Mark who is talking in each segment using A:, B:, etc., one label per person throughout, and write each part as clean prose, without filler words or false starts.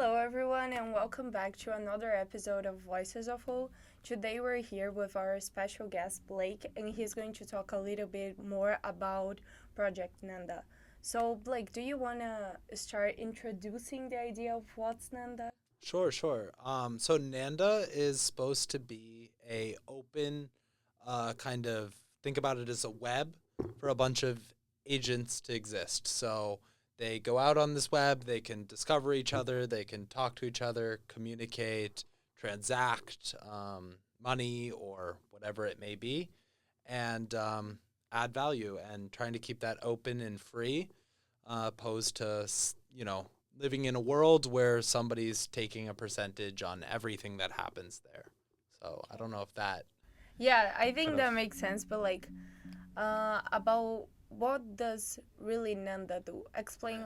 A: Hello, everyone, and welcome back to another episode of Voices of Hult. Today, we're here with our special guest, Blake, and he's going to talk a little bit more about Project NANDA. So, Blake, do you want to start introducing the idea of what's NANDA?
B: Sure. So Nanda is supposed to be a open kind of think about it as a web for a bunch of agents to exist. So they go out on this web, they can discover each other, they can talk to each other, communicate, transact money or whatever it may be, and add value and trying to keep that open and free, opposed to living in a world where somebody's taking a percentage on everything that happens there. So I don't know if that
A: Yeah, I
B: kind
A: think
B: of
A: that makes sense, but about what does really NANDA do? Explain,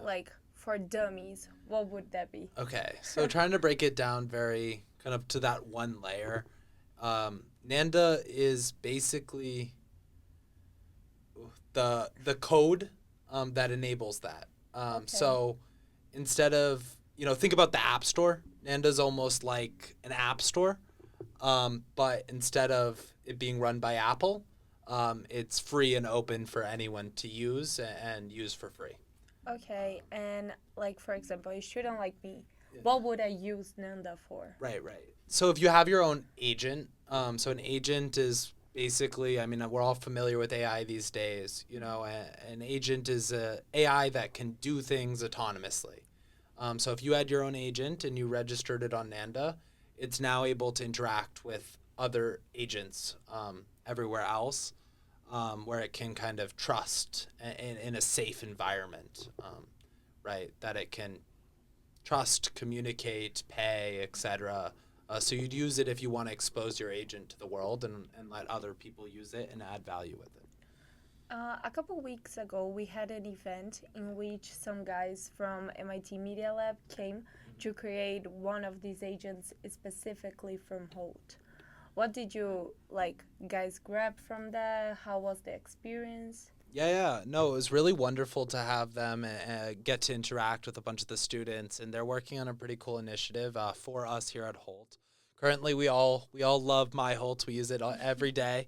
A: for dummies, what would that be?
B: okay. So trying to break it down very kind of to that one layer. Nanda is basically the code that enables that.
A: Okay.
B: So instead of think about the App Store. Nanda's almost like an app store, but instead of it being run by Apple, it's free and open for anyone to use and use for free.
A: Okay, and for example, a student like me,
B: Yeah.
A: what would I use Nanda for?
B: Right. So if you have your own agent, so an agent is basically, I mean, we're all familiar with AI these days. An agent is a AI that can do things autonomously. So if you had your own agent and you registered it on Nanda, it's now able to interact with other agents everywhere else, where it can kind of trust in a safe environment, right? That it can trust, communicate, pay, etc. So you'd use it if you want to expose your agent to the world and let other people use it and add value with it.
A: A couple weeks ago, we had an event in which some guys from MIT Media Lab came to create one of these agents specifically from Hult. What did you guys grab from that? How was the experience?
B: Yeah. No, it was really wonderful to have them get to interact with a bunch of the students, and they're working on a pretty cool initiative for us here at Holt. Currently, we all love My Holt. We use it every day.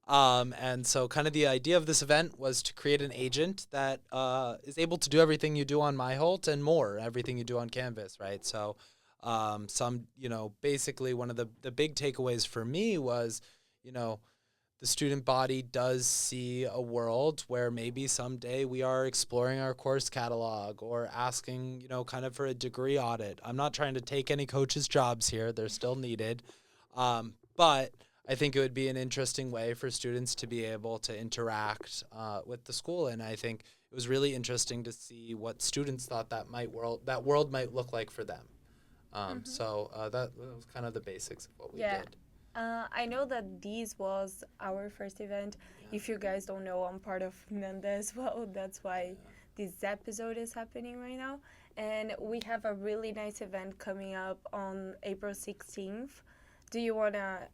B: And so, kind of the idea of this event was to create an agent that is able to do everything you do on My Holt and more, everything you do on Canvas, right? So, basically, one of the big takeaways for me was, you know, the student body does see a world where maybe someday we are exploring our course catalog or asking, kind of for a degree audit. I'm not trying to take any coaches' jobs here, they're still needed. But I think it would be an interesting way for students to be able to interact with the school. And I think it was really interesting to see what students thought that world might look like for them.
A: Mm-hmm.
B: That was kind of the basics of what we
A: Yeah.
B: did.
A: I know that this was our first event.
B: Yeah.
A: If you guys don't know, I'm part of Nanda as well. That's why
B: Yeah.
A: this episode is happening right now. And we have a really nice event coming up on April 16th. Do you want to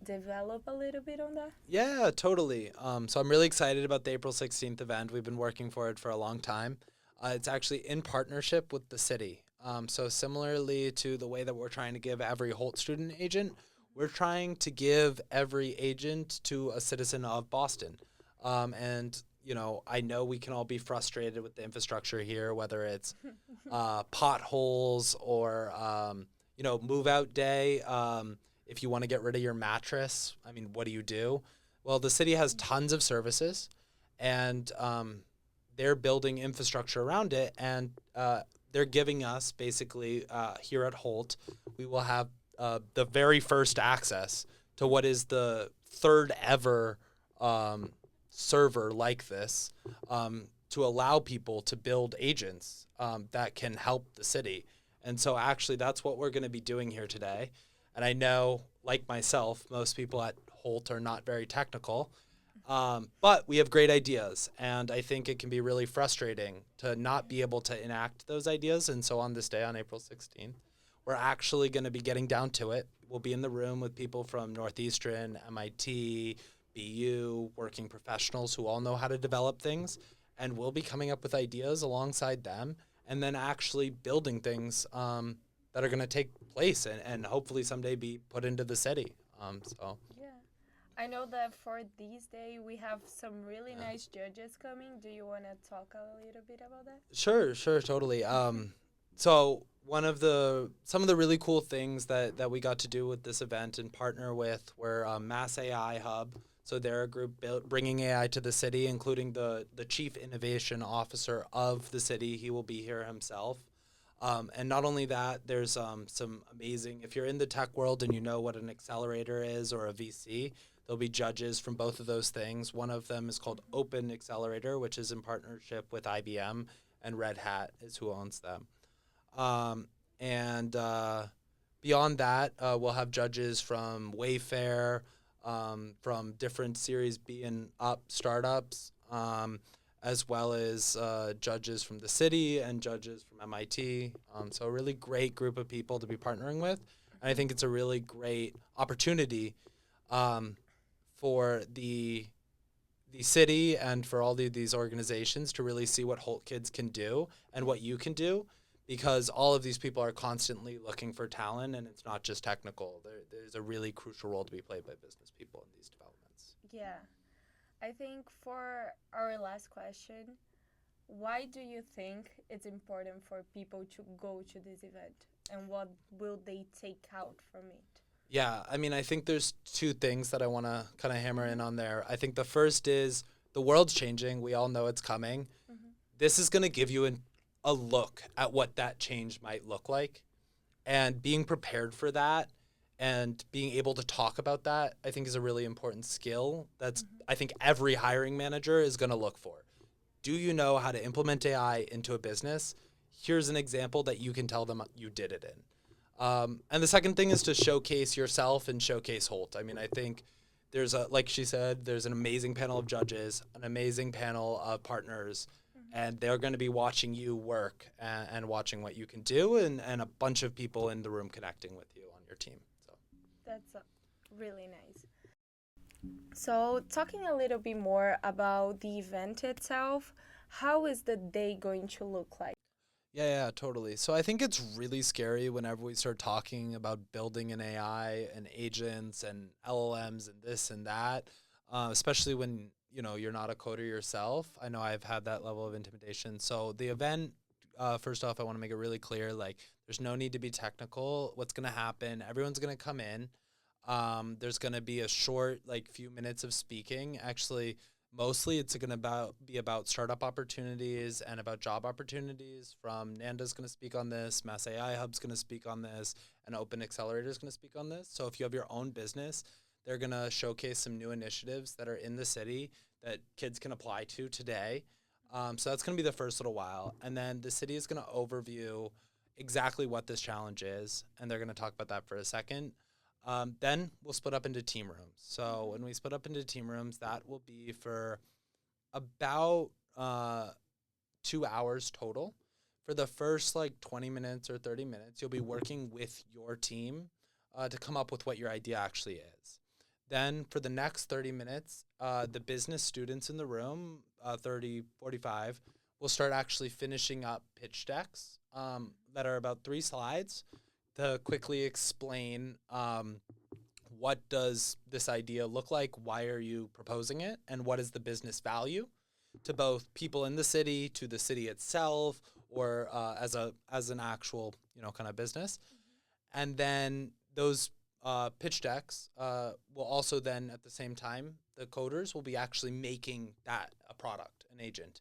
A: develop a little bit on that?
B: Yeah, totally. So I'm really excited about the April 16th event. We've been working for it for a long time. It's actually in partnership with the city. So similarly to the way that we're trying to give every Holt student agent, we're trying to give every agent to a citizen of Boston. I know we can all be frustrated with the infrastructure here, whether it's potholes or move out day. If you want to get rid of your mattress, I mean, what do you do? Well, the city has tons of services, and they're building infrastructure around it, and they're giving us basically here at Holt, we will have the very first access to what is the third ever server like this, to allow people to build agents that can help the city. And so, actually, that's what we're going to be doing here today. And I know, like myself, most people at Holt are not very technical, but we have great ideas. And I think it can be really frustrating to not be able to enact those ideas. And so, on this day, on April 16th, we're actually going to be getting down to it. We'll be in the room with people from Northeastern, MIT, BU, working professionals who all know how to develop things. And we'll be coming up with ideas alongside them and then actually building things that are going to take place and hopefully someday be put into the city. So
A: Yeah. I know that for this day we have some really nice judges coming. Do you want to talk a little bit about that?
B: sure, totally. So some of the really cool things that we got to do with this event and partner with were Mass AI Hub. So they're a group bringing AI to the city, including the chief innovation officer of the city. He will be here himself. And not only that, there's some amazing, if you're in the tech world and you know what an accelerator is or a VC, there'll be judges from both of those things. One of them is called Open Accelerator, which is in partnership with IBM, and Red Hat is who owns them. And beyond that, we'll have judges from Wayfair, from different Series B and up startups, as well as judges from the city and judges from MIT. So a really great group of people to be partnering with. And I think it's a really great opportunity for the city and for all these organizations to really see what Holt kids can do and what you can do, because all of these people are constantly looking for talent, and it's not just technical. There's a really crucial role to be played by business people in these developments.
A: Yeah. I think for our last question, why do you think it's important for people to go to this event, and what will they take out from it?
B: Yeah, I mean, I think there's two things that I want to kind of hammer in on there. I think the first is the world's changing. We all know it's coming.
A: Mm-hmm.
B: This is going to give you a look at what that change might look like. And being prepared for that and being able to talk about that, I think, is a really important skill that's, I think, every hiring manager is going to look for. Do you know how to implement AI into a business? Here's an example that you can tell them you did it in. And the second thing is to showcase yourself and showcase Holt. I mean, I think like she said, there's an amazing panel of judges, an amazing panel of partners, and they're going to be watching you work and watching what you can do, and a bunch of people in the room connecting with you on your team. So
A: That's really nice. So, talking a little bit more about the event itself, how is the day going to look like?
B: yeah, totally. So I think it's really scary whenever we start talking about building an AI and agents and LLMs and this and that, especially when you're not a coder yourself. I know I've had that level of intimidation. So the event, first off, I want to make it really clear, like, there's no need to be technical. What's going to happen? Everyone's going to come in. There's going to be a short, like, few minutes of speaking. Actually, mostly it's going to be about startup opportunities and about job opportunities. From NANDA's going to speak on this, Mass AI Hub's going to speak on this, and Open Accelerator is going to speak on this. So if you have your own business, they're going to showcase some new initiatives that are in the city that kids can apply to today. So that's going to be the first little while. And then the city is going to overview exactly what this challenge is, and they're going to talk about that for a second. Then we'll split up into team rooms. So when we split up into team rooms, that will be for about 2 hours total. For the first, like, 20 minutes or 30 minutes, you'll be working with your team to come up with what your idea actually is. Then for the next 30 minutes, the business students in the room, 30, 45, will start actually finishing up pitch decks that are about 3 slides to quickly explain what does this idea look like, why are you proposing it, and what is the business value to both people in the city, to the city itself, or as an actual kind of business. And then those pitch decks will also then, at the same time, the coders will be actually making that a product, an agent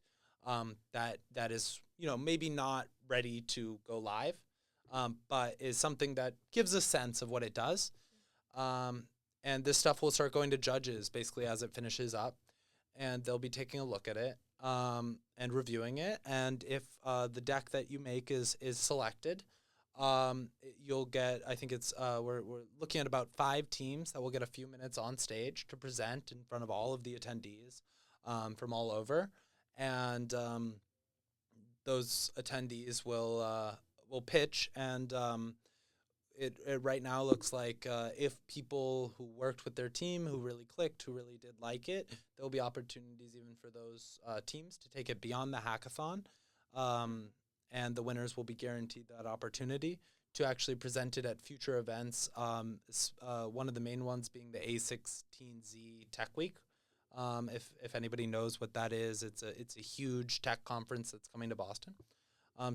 B: that is maybe not ready to go live, but is something that gives a sense of what it does. And this stuff will start going to judges basically as it finishes up, and they'll be taking a look at it and reviewing it. And if the deck that you make is selected, you'll get, I think it's we're looking at about 5 teams that will get a few minutes on stage to present in front of all of the attendees from all over, and those attendees will pitch. And it right now looks like if people who worked with their team, who really clicked, who really did like it, there'll be opportunities even for those teams to take it beyond the hackathon. And the winners will be guaranteed that opportunity to actually present it at future events. One of the main ones being the A16Z Tech Week. If anybody knows what that is, it's a huge tech conference that's coming to Boston.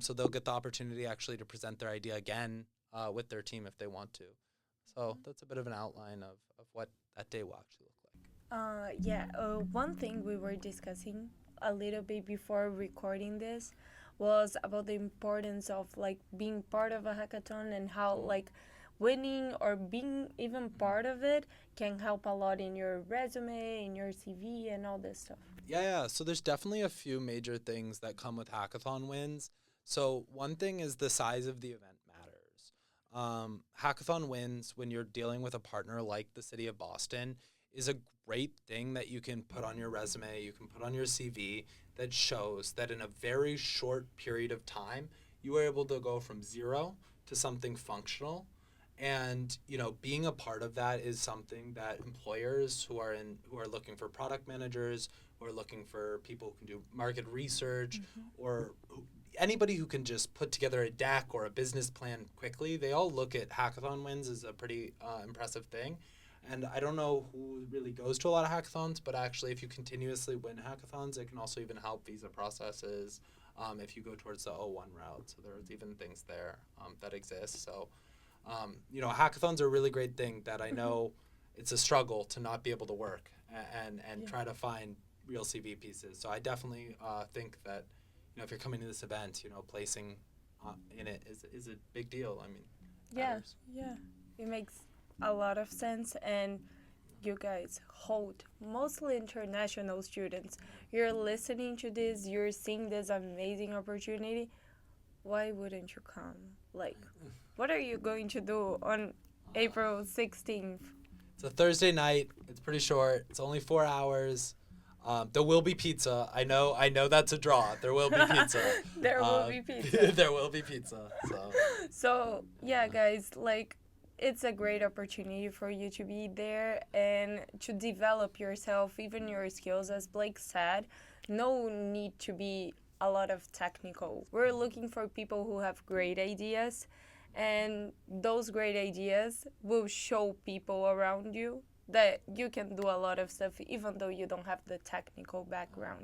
B: So they'll get the opportunity actually to present their idea again with their team if they want to. So that's a bit of an outline of what that day will actually look like.
A: One thing we were discussing a little bit before recording this was about the importance of like being part of a hackathon and how like winning or being even part of it can help a lot in your resume, in your CV, and all this stuff.
B: Yeah. So there's definitely a few major things that come with hackathon wins. So one thing is the size of the event matters. Hackathon wins, when you're dealing with a partner like the city of Boston, is a great thing that you can put on your resume, you can put on your CV, that shows that in a very short period of time, you were able to go from zero to something functional. And being a part of that is something that employers who are looking for product managers, who are looking for people who can do market research, or anybody who can just put together a deck or a business plan quickly, they all look at hackathon wins as a pretty impressive thing. And I don't know who really goes to a lot of hackathons, but actually if you continuously win hackathons, it can also even help visa processes if you go towards the O1 route. So there's even things there that exist. So, hackathons are a really great thing that I know it's a struggle to not be able to work and try to find real CV pieces. So I definitely think that, if you're coming to this event, placing in it is a big deal. I mean, matters.
A: It makes a lot of sense. And you guys, Hult, mostly international students, you're listening to this, you're seeing this amazing opportunity. Why wouldn't you come? Like, what are you going to do on April 16th?
B: It's a Thursday night. It's pretty short. It's only 4 hours. There will be pizza. I know that's a draw. There will be pizza.
A: There will be pizza.
B: There will be pizza.
A: So yeah, guys, like, it's a great opportunity for you to be there and to develop yourself, even your skills. As Blake said, no need to be a lot of technical. We're looking for people who have great ideas, and those great ideas will show people around you that you can do a lot of stuff even though you don't have the technical background,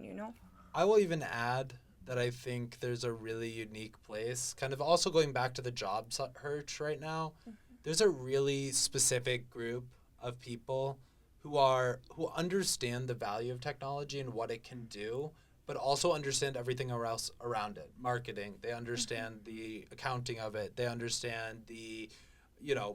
B: I will even add that I think there's a really unique place, kind of also going back to the job search right now. There's a really specific group of people who understand the value of technology and what it can do, but also understand everything else around it. Marketing, they understand the accounting of it. They understand the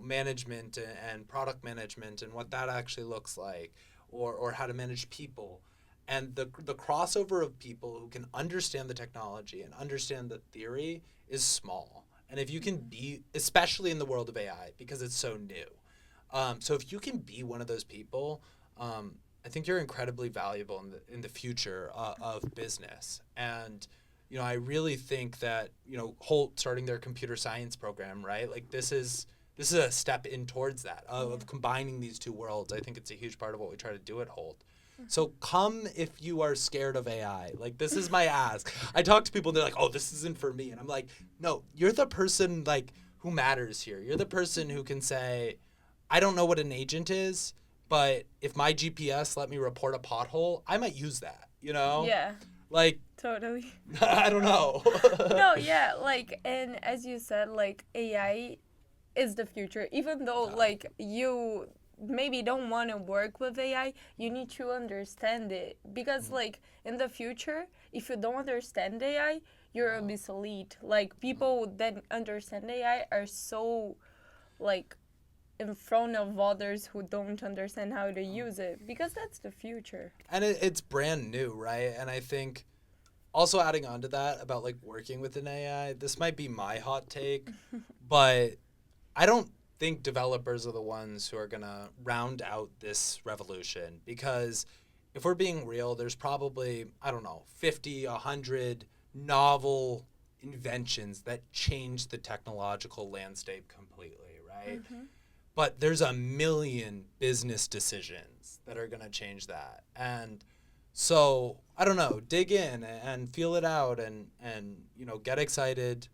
B: management and product management and what that actually looks like, or how to manage people. And the crossover of people who can understand the technology and understand the theory is small. And if you can be, especially in the world of AI, because it's so new. So if you can be one of those people, I think you're incredibly valuable in the future of business. And, I really think that, Hult starting their computer science program, right? Like this is a step in towards that, of combining these two worlds. I think it's a huge part of what we try to do at Hult. So come if you are scared of AI. Like, this is my ask. I talk to people and they're like, oh, this isn't for me. And I'm like, no, you're the person like who matters here. You're the person who can say, I don't know what an agent is, but if my GPS let me report a pothole, I might use that,
A: Yeah.
B: Like,
A: totally.
B: I don't know.
A: No, yeah, like, and as you said, like, AI is the future. Even though, like, you maybe don't want to work with AI, you need to understand it. Because, like, in the future, if you don't understand AI, you're obsolete. Like, people that understand AI are so, like, in front of others who don't understand how to use it. Because that's the future.
B: And it's brand new, right? And I think also adding on to that about, like, working with an AI, this might be my hot take, but I don't think developers are the ones who are going to round out this revolution, because if we're being real, there's probably, 50, 100 novel inventions that change the technological landscape completely, right? But there's a million business decisions that are going to change that. And so, I don't know, dig in and feel it out and get excited.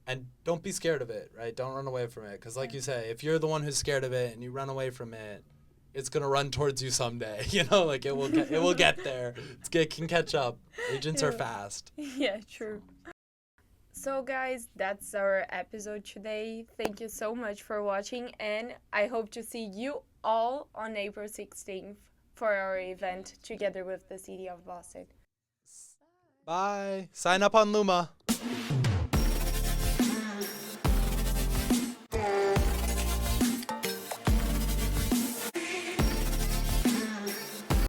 B: And don't be scared of it, right? Don't run away from it. Because like you say, if you're the one who's scared of it and you run away from it, it's going to run towards you someday. Like it will get there. It can catch up. Agents are fast.
A: Yeah, true. So guys, that's our episode today. Thank you so much for watching, and I hope to see you all on April 16th for our event together with the City of Boston.
B: Bye. Sign up on Luma.